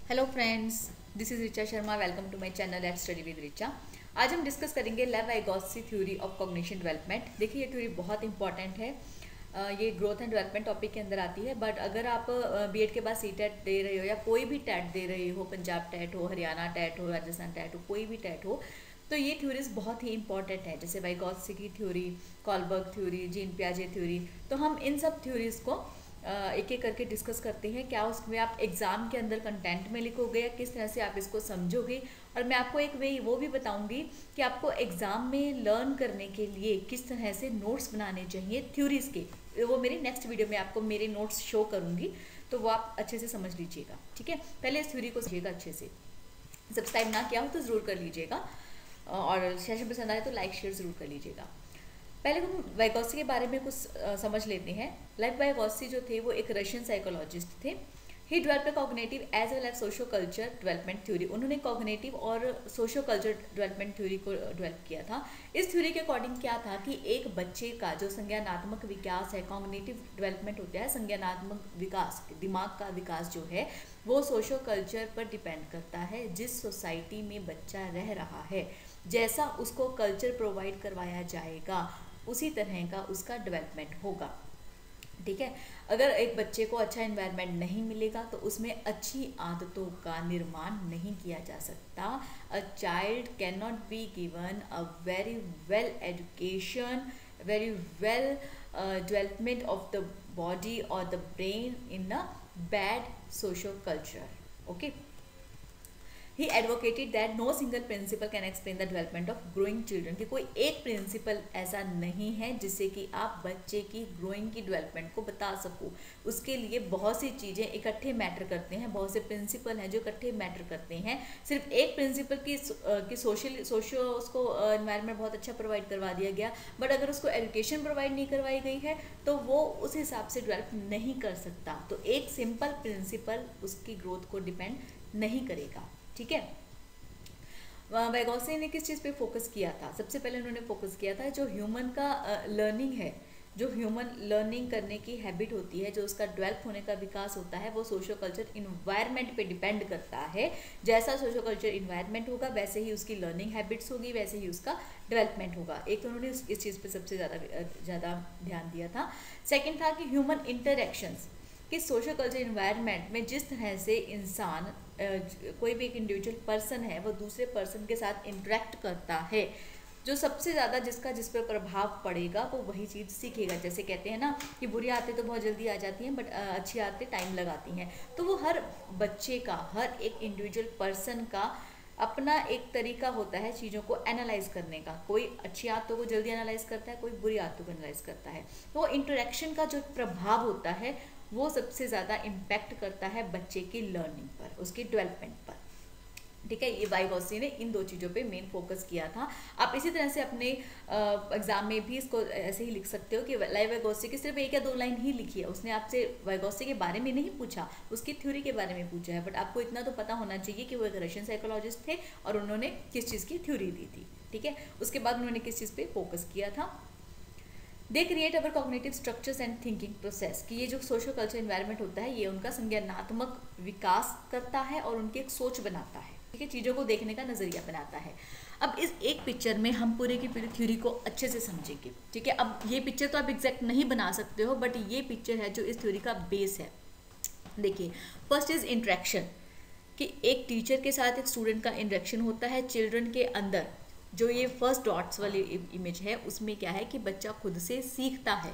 Hello friends, this is Richa Sharma. Welcome to my channel let's study with Richa. आज हम discuss करेंगे Lev Vygotsky theory of cognition development. देखिए ये theory बहुत इंपॉर्टेंट है। ये ग्रोथ एंड डेवलपमेंट टॉपिक के अंदर आती है। बट अगर आप बीएड के बाद सीटेट दे रहे हो या कोई भी टेट दे रहे हो, पंजाब टेट हो, हरियाणा टेट हो, राजस्थान टेट हो, कोई भी टेट हो, तो ये थ्योरीज बहुत ही इंपॉर्टेंट है। जैसे Vygotsky theory, Kohlberg theory, Jean पियाजे थ्योरी। तो हम इन सब थ्योरीज को एक एक करके डिस्कस करते हैं। क्या उसमें आप एग्जाम के अंदर कंटेंट में लिखोगे या किस तरह से आप इसको समझोगे। और मैं आपको एक वे वो भी बताऊंगी कि आपको एग्जाम में लर्न करने के लिए किस तरह से नोट्स बनाने चाहिए थ्योरीज के। वो मेरी नेक्स्ट वीडियो में आपको मेरे नोट्स शो करूंगी, तो वो आप अच्छे से समझ लीजिएगा। ठीक है, पहले इस थ्योरी को समझिएगा अच्छे से। सब्सक्राइब ना किया हो तो ज़रूर कर लीजिएगा, और सेशन पसंद आए तो लाइक शेयर ज़रूर कर लीजिएगा। पहले हम वाइगोत्स्की के बारे में कुछ समझ लेते हैं। लेव वाइगोत्स्की जो थे वो एक रशियन साइकोलॉजिस्ट थे। He developed cognitive as well as socio culture development theory. उन्होंने कॉग्निटिव और सोशो कल्चर डेवलपमेंट थ्योरी को डेवलप किया था। इस थ्योरी के अकॉर्डिंग क्या था कि एक बच्चे का जो संज्ञानात्मक विकास है, कॉग्निटिव डेवलपमेंट होता है, संज्ञानात्मक विकास, दिमाग का विकास जो है वो सोशो कल्चर पर डिपेंड करता है। जिस सोसाइटी में बच्चा रह रहा है, जैसा उसको कल्चर प्रोवाइड करवाया जाएगा, उसी तरह का उसका डेवलपमेंट होगा। ठीक है, अगर एक बच्चे को अच्छा एनवायरनमेंट नहीं मिलेगा तो उसमें अच्छी आदतों का निर्माण नहीं किया जा सकता। A child can not be given a very well education, very well development of the body और the brain in a bad socio culture. Okay, he advocated that no single principle can explain the development of growing children. कि कोई एक principal ऐसा नहीं है जिससे कि आप बच्चे की ग्रोइंग की डेवलपमेंट को बता सको। उसके लिए बहुत सी चीज़ें इकट्ठे मैटर करते हैं, बहुत से प्रिंसिपल हैं जो इकट्ठे मैटर करते हैं। सिर्फ एक प्रिंसिपल की सोशो उसको एनवायरनमेंट बहुत अच्छा प्रोवाइड करवा दिया गया, बट अगर उसको एजुकेशन प्रोवाइड नहीं करवाई गई है तो वो उस हिसाब से डेवलप नहीं कर सकता। तो एक सिंपल प्रिंसिपल उसकी ग्रोथ को डिपेंड नहीं करेगा। ठीक है, वाइगोत्स्की ने किस चीज़ पे फोकस किया था? सबसे पहले उन्होंने फोकस किया था जो ह्यूमन का लर्निंग है, जो ह्यूमन लर्निंग करने की हैबिट होती है, जो उसका डेवलप होने का विकास होता है, वो सोशो कल्चर इन्वायरमेंट पे डिपेंड करता है। जैसा सोशो कल्चर इन्वायरमेंट होगा वैसे ही उसकी लर्निंग हैबिट्स होगी, वैसे ही उसका डेवलपमेंट होगा। एक तो उन्होंने इस चीज़ पे सबसे ज़्यादा ध्यान दिया था। सेकेंड था कि ह्यूमन इंटरेक्शंस, कि सोशल कल्चर इन्वायरमेंट में जिस तरह से इंसान, कोई भी एक इंडिविजुअल पर्सन है, वो दूसरे पर्सन के साथ इंटरेक्ट करता है, जो सबसे ज़्यादा जिसका जिस पर प्रभाव पड़ेगा वो वही चीज़ सीखेगा। जैसे कहते हैं ना कि बुरी आदतें तो बहुत जल्दी आ जाती हैं, बट अच्छी आदतें टाइम लगाती हैं। तो वो हर बच्चे का, हर एक इंडिविजुअल पर्सन का अपना एक तरीका होता है चीज़ों को एनालाइज करने का। कोई अच्छी आदतों को जल्दी एनालाइज करता है, कोई बुरी आदतों को एनालाइज करता है। तो वो इंटरेक्शन का जो प्रभाव होता है वो सबसे ज़्यादा इम्पैक्ट करता है बच्चे की लर्निंग पर, उसकी डेवलपमेंट पर। ठीक है, ये वाइगोत्स्की ने इन दो चीज़ों पे मेन फोकस किया था। आप इसी तरह से अपने एग्जाम में भी इसको ऐसे ही लिख सकते हो कि लेव वाइगोत्स्की की सिर्फ एक या दो लाइन ही लिखी है। उसने आपसे वाइगोत्स्की के बारे में नहीं पूछा, उसकी थ्योरी के बारे में पूछा है। बट आपको इतना तो पता होना चाहिए कि वो एक रशियन साइकोलॉजिस्ट थे और उन्होंने किस चीज़ की थ्योरी दी थी। ठीक है, उसके बाद उन्होंने किस चीज़ पे फोकस किया था? They create our cognitive structures and thinking process. कि ये जो सोशल कल्चर इन्वायरमेंट होता है ये उनका संज्ञानात्मक विकास करता है और उनकी एक सोच बनाता है। ठीक है, चीज़ों को देखने का नज़रिया बनाता है। अब इस एक पिक्चर में हम पूरे की पूरी थ्योरी को अच्छे से समझेंगे। ठीक है, अब ये पिक्चर तो आप एग्जैक्ट नहीं बना सकते हो, बट ये पिक्चर है जो इस थ्योरी का बेस है। देखिए, फर्स्ट इज इंट्रैक्शन, कि एक टीचर के साथ एक स्टूडेंट का इंट्रैक्शन होता है चिल्ड्रन के अंदर। जो ये फर्स्ट डॉट्स वाली इमेज है उसमें क्या है कि बच्चा खुद से सीखता है।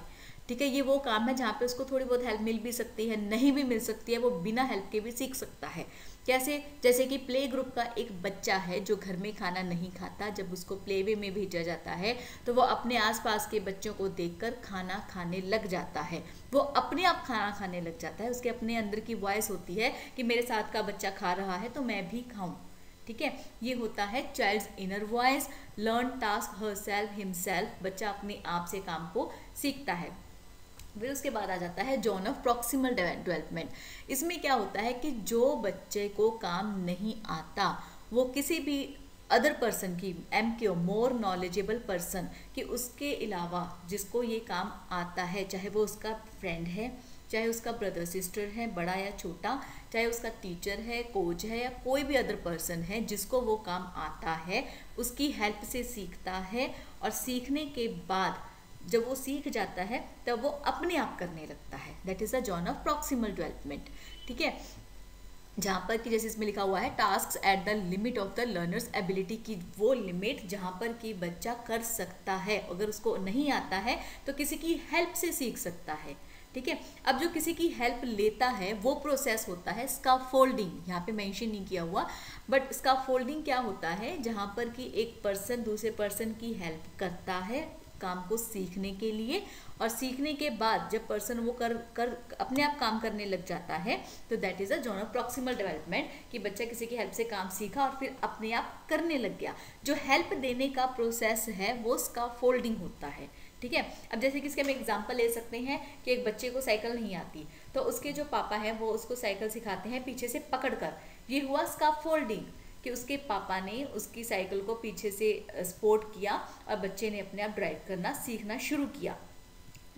ठीक है, ये वो काम है जहाँ पे उसको थोड़ी बहुत हेल्प मिल भी सकती है, नहीं भी मिल सकती है, वो बिना हेल्प के भी सीख सकता है। कैसे? जैसे कि प्ले ग्रुप का एक बच्चा है जो घर में खाना नहीं खाता, जब उसको प्ले वे में भेजा जाता है तो वो अपने आसपास के बच्चों को देखकर खाना खाने लग जाता है। वो अपने आप खाना खाने लग जाता है, उसके अपने अंदर की वॉइस होती है कि मेरे साथ का बच्चा खा रहा है तो मैं भी खाऊं। ठीक है, ये होता है child's inner voice. Learn task herself himself, बच्चा अपने आप से काम को सीखता है। फिर उसके बाद आ जाता है जोन ऑफ प्रॉक्सिमल डेवलपमेंट। इसमें क्या होता है कि जो बच्चे को काम नहीं आता वो किसी भी अदर पर्सन की, MQ मोर नॉलेजेबल पर्सन, कि उसके अलावा जिसको ये काम आता है, चाहे वो उसका फ्रेंड है, चाहे उसका ब्रदर सिस्टर है, बड़ा या छोटा, चाहे उसका टीचर है, कोच है, या कोई भी अदर पर्सन है जिसको वो काम आता है, उसकी हेल्प से सीखता है। और सीखने के बाद जब वो सीख जाता है तब वो अपने आप करने लगता है। That is the zone of proximal development. ठीक है, जहाँ पर कि जैसे इसमें लिखा हुआ है task at the limit of the learners ability, की वो लिमिट जहाँ पर कि बच्चा कर सकता है, अगर उसको नहीं आता है तो किसी की हेल्प से सीख सकता है। ठीक है, अब जो किसी की हेल्प लेता है वो प्रोसेस होता है स्काफोल्डिंग, यहाँ पे मेंशन नहीं किया हुआ, बट स्काफोल्डिंग क्या होता है, जहाँ पर कि एक पर्सन दूसरे पर्सन की हेल्प करता है काम को सीखने के लिए, और सीखने के बाद जब पर्सन वो कर अपने आप काम करने लग जाता है तो that is a zone of proximal development, कि बच्चा किसी की हेल्प से काम सीखा और फिर अपने आप करने लग गया। जो हेल्प देने का प्रोसेस है वो स्काफोल्डिंग होता है। ठीक है, अब जैसे कि इसके हम एग्जांपल ले सकते हैं कि एक बच्चे को साइकिल नहीं आती तो उसके जो पापा हैं वो उसको साइकिल सिखाते हैं पीछे से पकड़कर, ये हुआ स्काफोल्डिंग, कि उसके पापा ने उसकी साइकिल को पीछे से सपोर्ट किया और बच्चे ने अपने आप ड्राइव करना सीखना शुरू किया।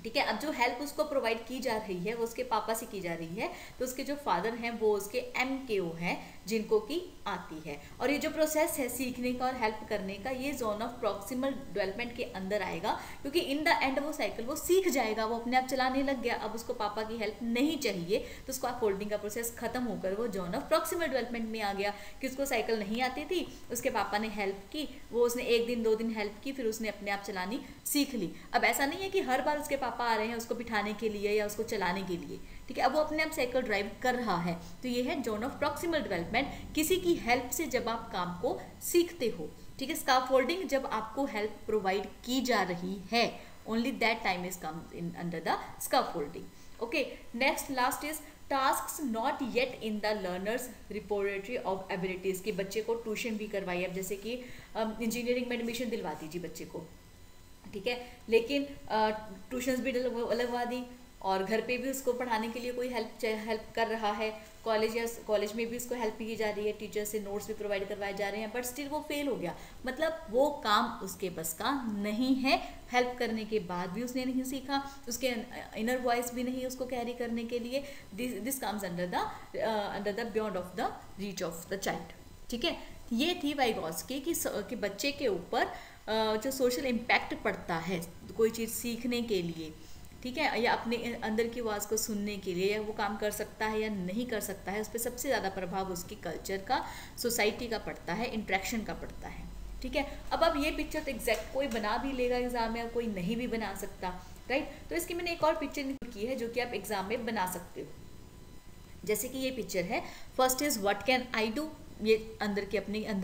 ठीक है, अब जो हेल्प उसको प्रोवाइड की जा रही है वो उसके पापा से की जा रही है, तो उसके जो फादर हैं वो उसके MKO हैं जिनको की आती है। और ये जो प्रोसेस है सीखने का और हेल्प करने का, ये जोन ऑफ प्रॉक्सिमल डेवलपमेंट के अंदर आएगा, क्योंकि इन द एंड वो साइकिल वो सीख जाएगा, वो अपने आप चलाने लग गया, अब उसको पापा की हेल्प नहीं चाहिए, तो उसको फोल्डिंग का प्रोसेस खत्म होकर वो जोन ऑफ प्रॉक्सिमल डेवलपमेंट में आ गया, कि उसको साइकिल नहीं आती थी, उसके पापा ने हेल्प की, वो उसने 1 दिन 2 दिन हेल्प की, फिर उसने अपने आप चलानी सीख ली। अब ऐसा नहीं है कि हर बार उसके पापा आ रहे हैं उसको बिठाने के लिए या उसको चलाने के लिए। ठीक है, अब वो अपने आप साइकिल ड्राइव कर रहा है, तो ये है जोन ऑफ प्रॉक्सिमल डेवलपमेंट, किसी की हेल्प से जब आप काम को सीखते हो। ठीक है, स्काफोल्डिंग जब आपको हेल्प प्रोवाइड की जा रही है, only that time is come in under the scaffolding. Okay, next last is tasks not yet in the learners repository of abilities, की बच्चे को ट्यूशन भी करवाइए। अब जैसे कि इंजीनियरिंग में एडमिशन दिलवा दीजिए बच्चे को, ठीक है, लेकिन ट्यूशन्स भी लगवा दी और घर पे भी उसको पढ़ाने के लिए कोई हेल्प कर रहा है, कॉलेज में भी उसको हेल्प की जा रही है, टीचर से नोट्स भी प्रोवाइड करवाए जा रहे हैं, बट स्टिल वो फेल हो गया, मतलब वो काम उसके बस का नहीं है, हेल्प करने के बाद भी उसने नहीं सीखा, उसके इनर वॉइस भी नहीं उसको कैरी करने के लिए, this comes under the beyond of the reach of the child. ठीक है, ये थी वाइगॉस्की कि बच्चे के ऊपर जो सोशल इम्पैक्ट पड़ता है कोई चीज़ सीखने के लिए, ठीक है, या अपने अंदर की आवाज़ को सुनने के लिए, या वो काम कर सकता है या नहीं कर सकता है, उस पर सबसे ज़्यादा प्रभाव उसकी कल्चर का, सोसाइटी का पड़ता है, इंट्रैक्शन का पड़ता है। ठीक है, अब ये पिक्चर तो एग्जैक्ट कोई बना भी लेगा एग्जाम में और कोई नहीं भी बना सकता, राइट। तो इसकी मैंने एक और पिक्चर की है जो कि आप एग्जाम में बना सकते हो। जैसे कि ये पिक्चर है, first is what can I do, ये अंदर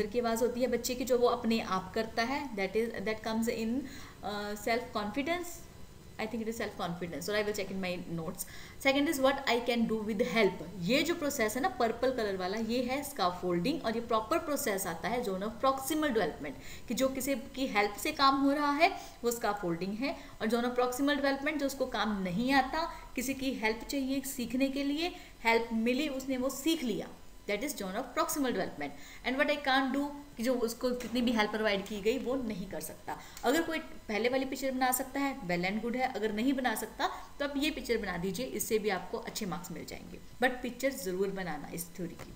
की आवाज़ होती है बच्चे की जो वो अपने आप करता है, that comes in self confidence, I think it is self confidence, और I will check in my notes. Second is what I can do with help, ये जो प्रोसेस है ना पर्पल कलर वाला, ये है स्काफोल्डिंग, और ये प्रॉपर प्रोसेस आता है जोन ऑफ प्रॉक्सिमल डेवलपमेंट, कि जो किसी की हेल्प से काम हो रहा है वो स्काफोल्डिंग है, और जोन ऑफ प्रॉक्सिमल डेवलपमेंट जो उसको काम नहीं आता, किसी की हेल्प चाहिए सीखने के लिए, हेल्प मिली उसने वो सीख लिया, that is zone of proximal development. And what I can't do, कि जो उसको कितनी भी हेल्प प्रोवाइड की गई वो नहीं कर सकता। अगर कोई पहले वाली पिक्चर बना सकता है वेल एंड गुड है, अगर नहीं बना सकता तो आप ये पिक्चर बना दीजिए, इससे भी आपको अच्छे मार्क्स मिल जाएंगे, बट पिक्चर ज़रूर बनाना इस थ्योरी की।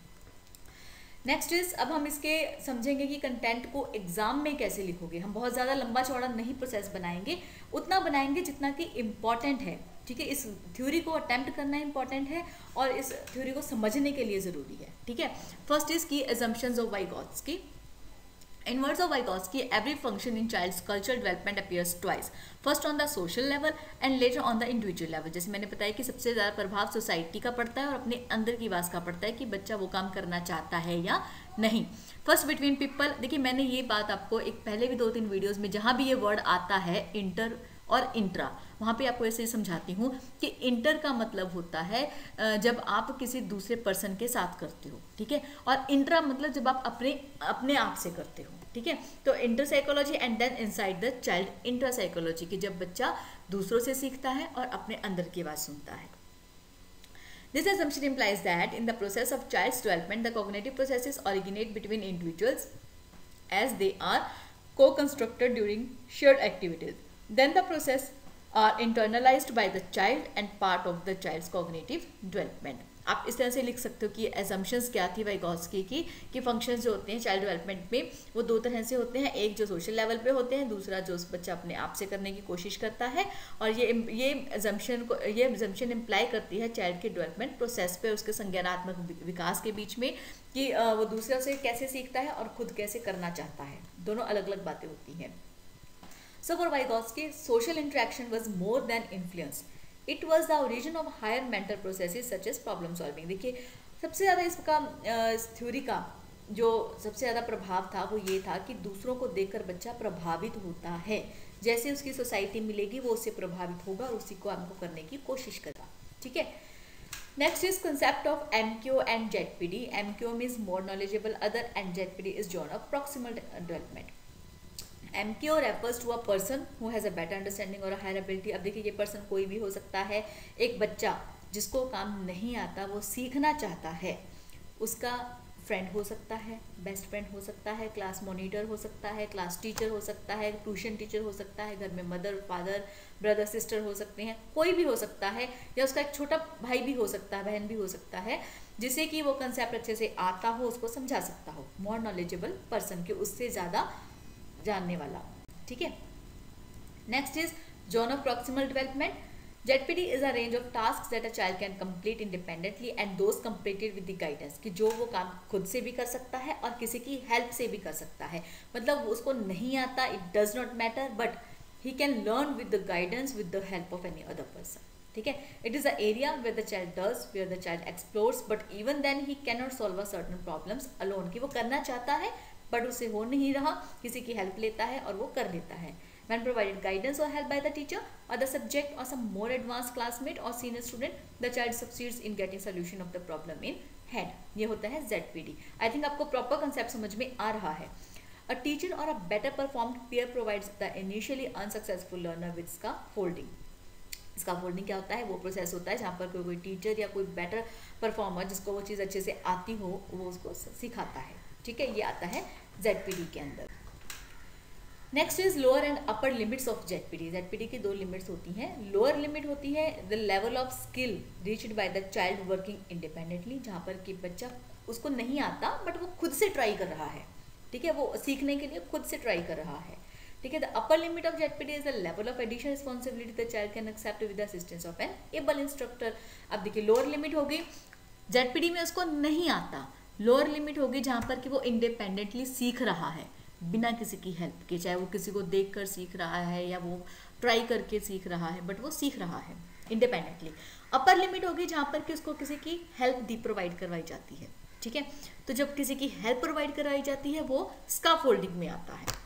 नेक्स्ट इज, अब हम इसके समझेंगे कि कंटेंट को एग्जाम में कैसे लिखोगे। हम बहुत ज़्यादा लंबा चौड़ा नहीं प्रोसेस बनाएंगे, उतना बनाएंगे जितना कि इम्पॉर्टेंट है। ठीक है, इस थ्योरी को अटेम्प्ट करना इंपॉर्टेंट है और इस थ्योरी को समझने के लिए ज़रूरी है। ठीक है, फर्स्ट इज की assumptions of Vygotsky. In words of Vygotsky, every function in child's cultural development appears twice. First on the social level and later on the individual level. जैसे मैंने बताया कि सबसे ज़्यादा प्रभाव सोसाइटी का पड़ता है और अपने अंदर की आवाज़ का पड़ता है कि बच्चा वो काम करना चाहता है या नहीं। फर्स्ट बिटवीन पीपल, देखिए मैंने ये बात आपको एक पहले भी 2-3 वीडियोज़ में जहाँ भी ये वर्ड आता है इंटर और इंट्रा, वहाँ पे आपको ऐसे ही समझाती हूँ कि इंटर का मतलब होता है जब आप किसी दूसरे पर्सन के साथ करते हो, ठीक है, और इंट्रा मतलब जब आप अपने आप से करते हो। ठीक है, तो inter psychology and then inside the child intra psychology, की जब बच्चा दूसरों से सीखता है और अपने अंदर की आवाज़ सुनता है। This assumption implies that in the process of child's development, the cognitive processes originate between individuals as they are co-constructed during shared activities. Then the process are internalised by the child and part of the child's cognitive development. आप इस तरह से लिख सकते हो कि assumptions क्या थी वाइगोत्स्की की कि फंक्शंस जो होते हैं चाइल्ड डेवलपमेंट में वो दो तरह से होते हैं, एक जो सोशल लेवल पे होते हैं, दूसरा जो बच्चा अपने आप से करने की कोशिश करता है। और ये एजम्पशन इम्प्लाई करती है चाइल्ड के डेवलपमेंट प्रोसेस पे, उसके संज्ञानात्मक विकास के बीच में, कि वो दूसरों से कैसे सीखता है और खुद कैसे करना चाहता है। दोनों अलग अलग बातें होती हैं। So for Vygotsky, social interaction was more than influence. It was the origin of higher mental processes such as problem solving. देखिए सबसे ज़्यादा इसका इस थ्योरी का जो सबसे ज़्यादा प्रभाव था वो ये था कि दूसरों को देखकर बच्चा प्रभावित होता है, जैसे उसकी सोसाइटी मिलेगी वो उससे प्रभावित होगा और उसी को आपको करने की कोशिश करेगा। ठीक है। Next is concept of MQ and ZPD. MQ means more knowledgeable other and ZPD is zone of proximal development. MQ refers to a person who has a better understanding और a higher ability. अब देखिए ये person कोई भी हो सकता है। एक बच्चा जिसको काम नहीं आता वो सीखना चाहता है, उसका फ्रेंड हो सकता है, बेस्ट फ्रेंड हो सकता है, क्लास मॉनिटर हो सकता है, क्लास टीचर हो सकता है, ट्यूशन टीचर हो सकता है, घर में मदर फादर ब्रदर सिस्टर हो सकते हैं, कोई भी हो सकता है, या उसका एक छोटा भाई भी हो सकता है, बहन भी हो सकता है, जिसे कि वो कंसेप्ट अच्छे से आता हो, उसको समझा सकता हो। मोर नॉलेजेबल पर्सन के उससे ज़्यादा जानने वाला। ठीक है। Next is zone of proximal development. ZPD is a range of tasks that a child can complete independently and those completed with the guidance. कि जो वो काम खुद से भी कर सकता है और किसी की हेल्प से भी कर सकता है। मतलब उसको नहीं आता, it does not matter, but he can learn with the guidance with the help of any other person. ठीक है। It is a area where the child does, where the child explores, but even then he can not solve a certain problems alone. कि वो करना चाहता है but उसे हो नहीं रहा, किसी की हेल्प लेता है और वो कर लेता है। When provided guidance or help by the teacher or the subject or some more advanced classmate or senior student, the child succeeds in getting solution of the problem in hand. ये होता है ZPD. I think आपको proper concept समझ में आ रहा है। A teacher or a better performed peer provides the initially unsuccessful learner with scaffolding. Scaffolding क्या होता है? वो प्रोसेस होता है जहाँ पर कोई टीचर या कोई बेटर परफॉर्मर जिसको वो चीज़ अच्छे से आती हो वो उसको सिखाता है। ठीक है, ये आता है ZPD के अंदर। Next is lower and upper limits of ZPD. ZPD की दो लिमिट्स होती हैं। लोअर लिमिट होती है the level of skill reached by the child working independently, जहाँ पर कि बच्चा उसको नहीं आता बट वो खुद से ट्राई कर रहा है। ठीक है, वो सीखने के लिए खुद से ट्राई कर रहा है। ठीक है, the upper limit of ZPD is the level of additional responsibility the child can accept with the assistance of an able instructor. अब देखिए लोअर लिमिट होगी ZPD में उसको नहीं आता, लोअर लिमिट होगी जहाँ पर कि वो इंडिपेंडेंटली सीख रहा है बिना किसी की हेल्प के, चाहे वो किसी को देखकर सीख रहा है या वो ट्राई करके सीख रहा है, बट वो सीख रहा है इंडिपेंडेंटली. अपर लिमिट होगी जहाँ पर कि उसको किसी की हेल्प दी प्रोवाइड करवाई जाती है. ठीक है, तो जब किसी की हेल्प प्रोवाइड करवाई जाती है वो स्काफोल्डिंग में आता है.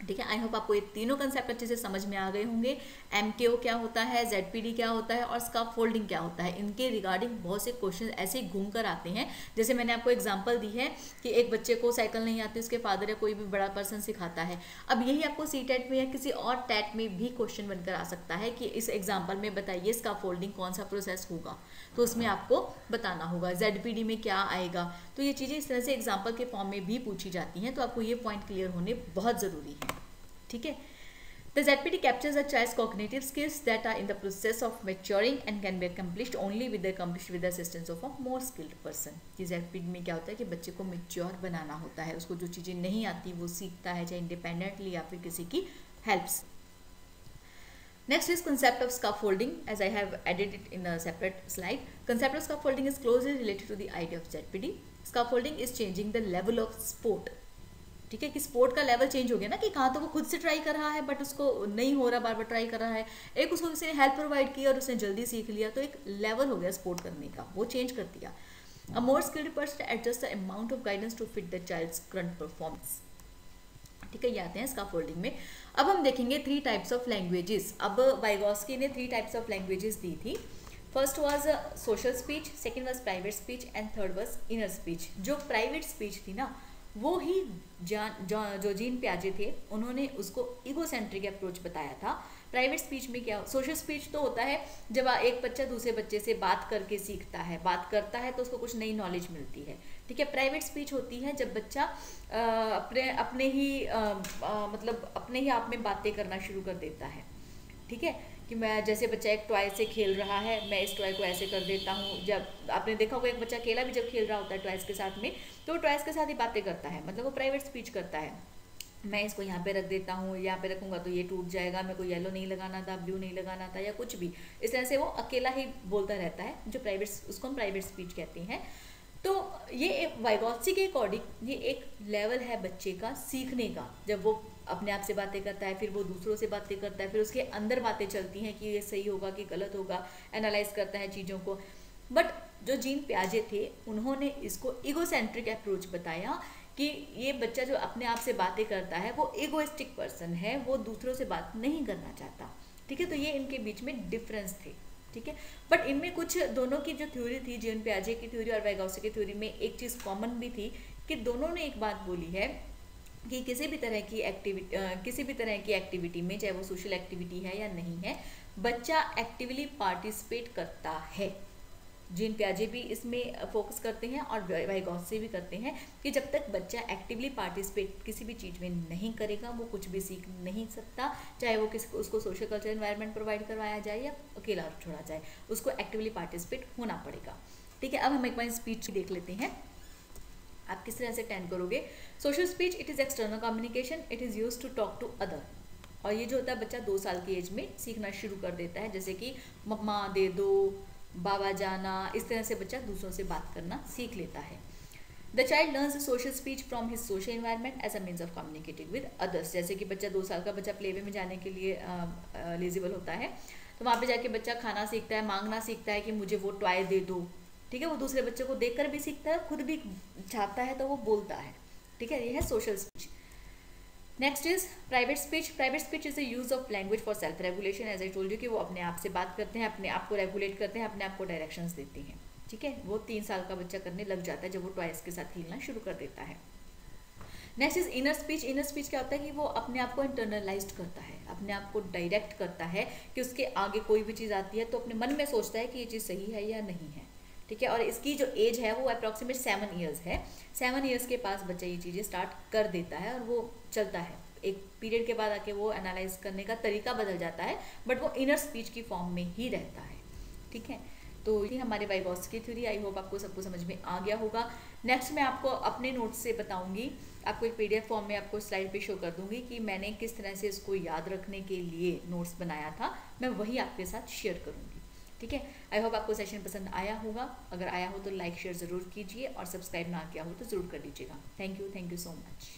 ठीक है, आई होप आपको ये तीनों कंसेप्ट अच्छे से समझ में आ गए होंगे. MKO क्या होता है, ZPD क्या होता है और स्काफोल्डिंग क्या होता है. इनके रिगार्डिंग बहुत से क्वेश्चन ऐसे ही घूम कर आते हैं. जैसे मैंने आपको एग्जांपल दी है कि एक बच्चे को साइकिल नहीं आती, उसके फादर या कोई भी बड़ा पर्सन सिखाता है. अब यही आपको CTET में या किसी और TET में भी क्वेश्चन बनकर आ सकता है कि इस एग्जाम्पल में बताइए स्काफोल्डिंग कौन सा प्रोसेस होगा, तो उसमें आपको बताना होगा ZPD में क्या आएगा. तो ये चीज़ें इस तरह से एग्जाम्पल के फॉर्म में भी पूछी जाती हैं, तो आपको ये पॉइंट क्लियर होने बहुत ज़रूरी है. ठीक है, the ZPD captures a child's cognitive skills that are in the process of maturing and can be accomplished only with the assistance of a more skilled person. कि ZPD में क्या होता है कि बच्चे को मेच्योर बनाना होता है, उसको जो चीज़ें नहीं आती वो सीखता है, चाहे इंडिपेंडेंटली या फिर किसी की हेल्प से. Next is concept of scaffolding, as I have added it in a separate slide. Concept of scaffolding is closely related to the idea of ZPD. Scaffolding is changing the level of sport. ठीक है, कि sport का level change हो गया ना, कि कहाँ तो वो खुद से ट्राई कर रहा है बट उसको नहीं हो रहा, बार बार ट्राई कर रहा है. एक उसको किसी ने हेल्प प्रोवाइड की और उसने जल्दी सीख लिया, तो एक लेवल हो गया स्पोर्ट करने का, वो चेंज कर दिया. A more skilled person adjust the amount of guidance to fit the child's current performance. ठीक है, ये आते हैं स्काफोल्डिंग में. अब हम देखेंगे 3 टाइप्स ऑफ लैंग्वेजेस. अब वाइगोत्स्की ने 3 टाइप्स ऑफ लैंग्वेजेस दी थी. First was social speech, second was private speech and third was inner speech. जो प्राइवेट स्पीच थी ना, वो ही जो जीन प्याजे थे उन्होंने उसको ईगोसेंट्रिक अप्रोच बताया था. प्राइवेट स्पीच में क्या, सोशल स्पीच तो होता है जब एक बच्चा दूसरे बच्चे से बात करके सीखता है, बात करता है तो उसको कुछ नई नॉलेज मिलती है. ठीक है, प्राइवेट स्पीच होती है जब बच्चा अपने ही आप में बातें करना शुरू कर देता है. ठीक है, कि मैं जैसे बच्चा एक टॉय से खेल रहा है, मैं इस टॉय को ऐसे कर देता हूँ। जब आपने देखा होगा एक बच्चा अकेला भी जब खेल रहा होता है टॉयज़ के साथ में, तो वो टॉयज़ के साथ ही बातें करता है, मतलब वो प्राइवेट स्पीच करता है। मैं इसको यहाँ पे रख देता हूँ, यहाँ पे रखूँगा तो ये टूट जाएगा, मेरे को येलो नहीं लगाना था, ब्लू नहीं लगाना था, या कुछ भी इस तरह से वो अकेला ही बोलता रहता है, जो प्राइवेट, उसको हम प्राइवेट स्पीच कहते हैं। तो ये एक वाइगॉत्स्की के अकॉर्डिंग ये एक लेवल है बच्चे का सीखने का। जब वो अपने आप से बातें करता है, फिर वो दूसरों से बातें करता है, फिर उसके अंदर बातें चलती हैं कि ये सही होगा कि गलत होगा, एनालाइज करता है चीज़ों को। बट जो जीन पियाजे थे उन्होंने इसको ईगोसेंट्रिक अप्रोच बताया कि ये बच्चा जो अपने आप से बातें करता है वो ईगोइस्टिक पर्सन है, वो दूसरों से बात नहीं करना चाहता। ठीक है, तो ये इनके बीच में डिफरेंस थे। ठीक है, बट इनमें कुछ दोनों की जो थ्योरी थी, जीन पियाजे की थ्योरी और वाइगॉत्स्की की थ्योरी में एक चीज़ कॉमन भी थी कि दोनों ने एक बात बोली है कि किसी भी तरह की एक्टिविटी में, चाहे वो सोशल एक्टिविटी है या नहीं है, बच्चा एक्टिवली पार्टिसिपेट करता है। जीन पियाजे भी इसमें फोकस करते हैं और वाइगॉत्स्की भी करते हैं कि जब तक बच्चा एक्टिवली पार्टिसिपेट किसी भी चीज़ में नहीं करेगा वो कुछ भी सीख नहीं सकता, चाहे वो उसको सोशल कल्चर एनवायरनमेंट प्रोवाइड करवाया जाए या अकेला छोड़ा जाए, उसको एक्टिवली पार्टिसिपेट होना पड़ेगा। ठीक है, अब हम एक बार स्पीच देख लेते हैं, आप किस तरह से अटेंड करोगे। Social speech it is external communication, it is use to talk to other. और ये जो होता है बच्चा 2 साल की एज में सीखना शुरू कर देता है, जैसे कि मम्मा दे दो, बाबा जाना, इस तरह से बच्चा दूसरों से बात करना सीख लेता है। The child learns social speech from his social environment as a means of communicating with others. जैसे कि बच्चा 2 साल का बच्चा प्ले वे में जाने के लिए एलिजिबल होता है, तो वहाँ पे जाके बच्चा खाना सीखता है, मांगना सीखता है कि मुझे वो टॉय दे दो। ठीक है, वो दूसरे बच्चे को देखकर भी सीखता है, खुद भी चाहता है तो वो बोलता है। ठीक है, ये है social speech. Next is private speech. Private speech is the use of language for self regulation. As I told you कि वो अपने आप से बात करते हैं, अपने आप को रेगुलेट करते हैं, अपने आप को डायरेक्शंस देते हैं। ठीक है, वो 3 साल का बच्चा करने लग जाता है जब वो टॉयज के साथ खेलना शुरू कर देता है। Next is inner speech. Inner speech क्या होता है कि वो अपने आप को इंटरनलाइज्ड करता है, अपने आप को डायरेक्ट करता है कि उसके आगे कोई भी चीज़ आती है तो अपने मन में सोचता है कि ये चीज़ सही है या नहीं है। ठीक है, और इसकी जो एज है वो अप्रॉक्सीमेट 7 ईयर्स है। 7 ईयर्स के पास बच्चा ये चीज़ें स्टार्ट कर देता है और वो चलता है। एक पीरियड के बाद आके वो एनालाइज करने का तरीका बदल जाता है, बट वो इनर स्पीच की फॉर्म में ही रहता है। ठीक है, तो ये हमारे वाइगॉत्स्की की थ्योरी। आई होप आपको सबको समझ में आ गया होगा। नेक्स्ट मैं आपको अपने नोट्स से बताऊंगी, आपको एक PDF फॉर्म में आपको स्लाइड पे शो कर दूंगी कि मैंने किस तरह से इसको याद रखने के लिए नोट्स बनाया था, मैं वही आपके साथ शेयर करूंगी। ठीक है, आई होप आपको सेशन पसंद आया होगा। अगर आया हो तो लाइक शेयर ज़रूर कीजिए और सब्सक्राइब ना किया हो तो ज़रूर कर लीजिएगा। Thank you so much.